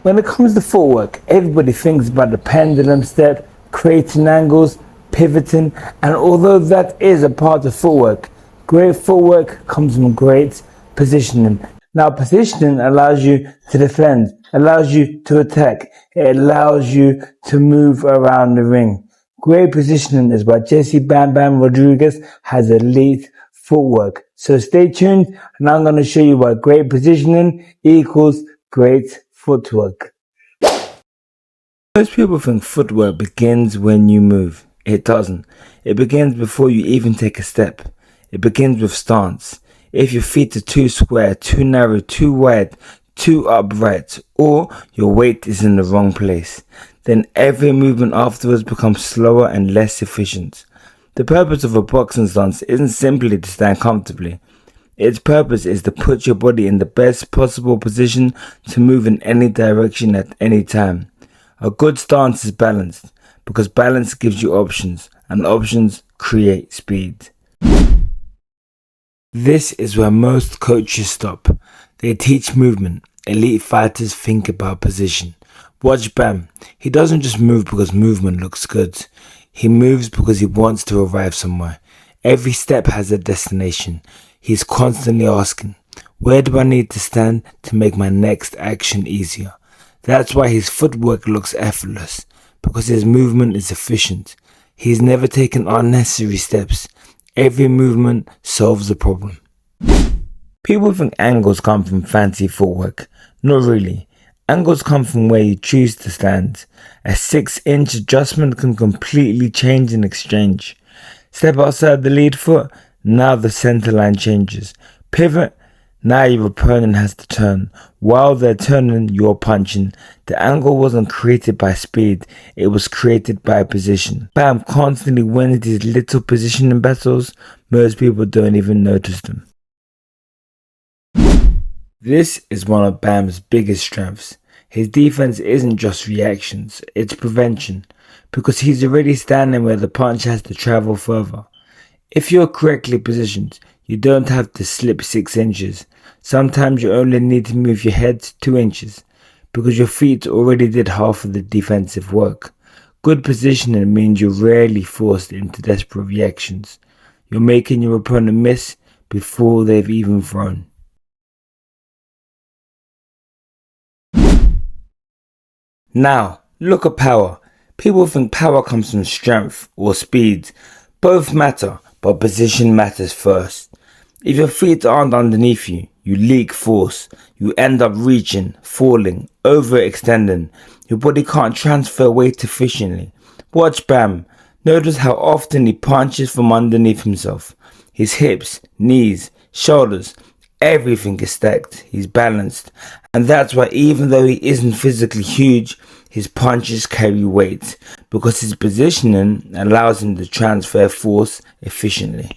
When it comes to footwork, everybody thinks about the pendulum step, creating angles, pivoting, and although that is a part of footwork, great footwork comes from great positioning. Now, positioning allows you to defend, allows you to attack, it allows you to move around the ring. Great positioning is why Jesse Bam Bam Rodriguez has elite footwork. So stay tuned, and I'm going to show you why great positioning equals great footwork. Most people think footwork begins when you move. It doesn't. It begins before you even take a step. It begins with stance. If your feet are too square, too narrow, too wide, too upright, or your weight is in the wrong place, then every movement afterwards becomes slower and less efficient. The purpose of a boxing stance isn't simply to stand comfortably. Its purpose is to put your body in the best possible position to move in any direction at any time. A good stance is balanced, because balance gives you options, and options create speed. This is where most coaches stop. They teach movement. Elite fighters think about position. Watch Bam. He doesn't just move because movement looks good. He moves because he wants to arrive somewhere. Every step has a destination. He's constantly asking, where do I need to stand to make my next action easier? That's why his footwork looks effortless, because his movement is efficient. He's never taken unnecessary steps. Every movement solves a problem. People think angles come from fancy footwork. Not really. Angles come from where you choose to stand. A 6-inch adjustment can completely change an exchange. Step outside the lead foot, now the center line changes. Pivot, now your opponent has to turn. While they're turning, you're punching. The angle wasn't created by speed, it was created by position. Bam constantly wins these little positioning battles. Most people don't even notice them. This is one of Bam's biggest strengths. His defense isn't just reactions, it's prevention, because he's already standing where the punch has to travel further. If you're correctly positioned, you don't have to slip 6 inches. Sometimes you only need to move your head 2 inches, because your feet already did half of the defensive work. Good positioning means you're rarely forced into desperate reactions. You're making your opponent miss before they've even thrown. Now, look at power. People think power comes from strength or speed. Both matter, but position matters first. If your feet aren't underneath you, you leak force. You end up reaching, falling, overextending. Your body can't transfer weight efficiently. Watch Bam. Notice how often he punches from underneath himself. His hips, knees, shoulders, everything is stacked. He's balanced. And that's why even though he isn't physically huge, his punches carry weight, because his positioning allows him to transfer force efficiently.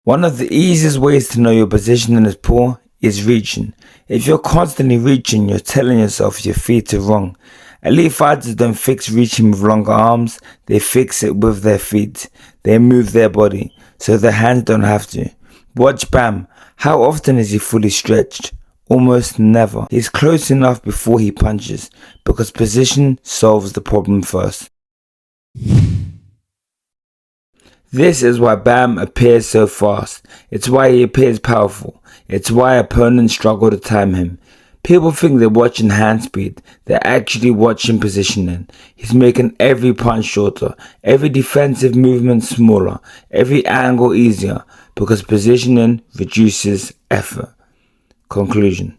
One of the easiest ways to know your positioning is poor is reaching. If you're constantly reaching, you're telling yourself your feet are wrong. Elite fighters don't fix reaching with longer arms, they fix it with their feet. They move their body, so their hands don't have to. Watch Bam. How often is he fully stretched? Almost never. He's close enough before he punches, because position solves the problem first. This is why Bam appears so fast. It's why he appears powerful. It's why opponents struggle to time him. People think they're watching hand speed. They're actually watching positioning. He's making every punch shorter, every defensive movement smaller, every angle easier, because positioning reduces effort. Conclusion.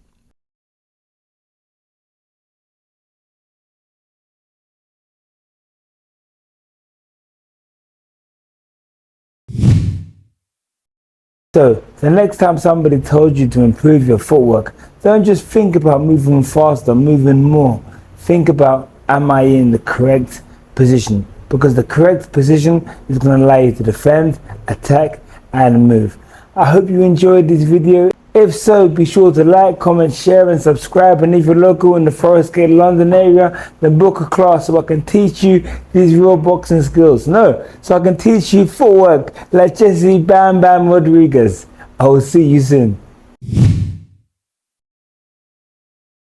So, the next time somebody told you to improve your footwork, don't just think about moving faster, moving more. Think about, am I in the correct position? Because the correct position is going to allow you to defend, attack, and move. I hope you enjoyed this video. If so, be sure to like, comment, share, and subscribe. And if you're local in the Forest Gate, London area, then book a class so I can teach you these real boxing skills. No, so I can teach you footwork like Jesse Bam Bam Rodriguez. I will see you soon.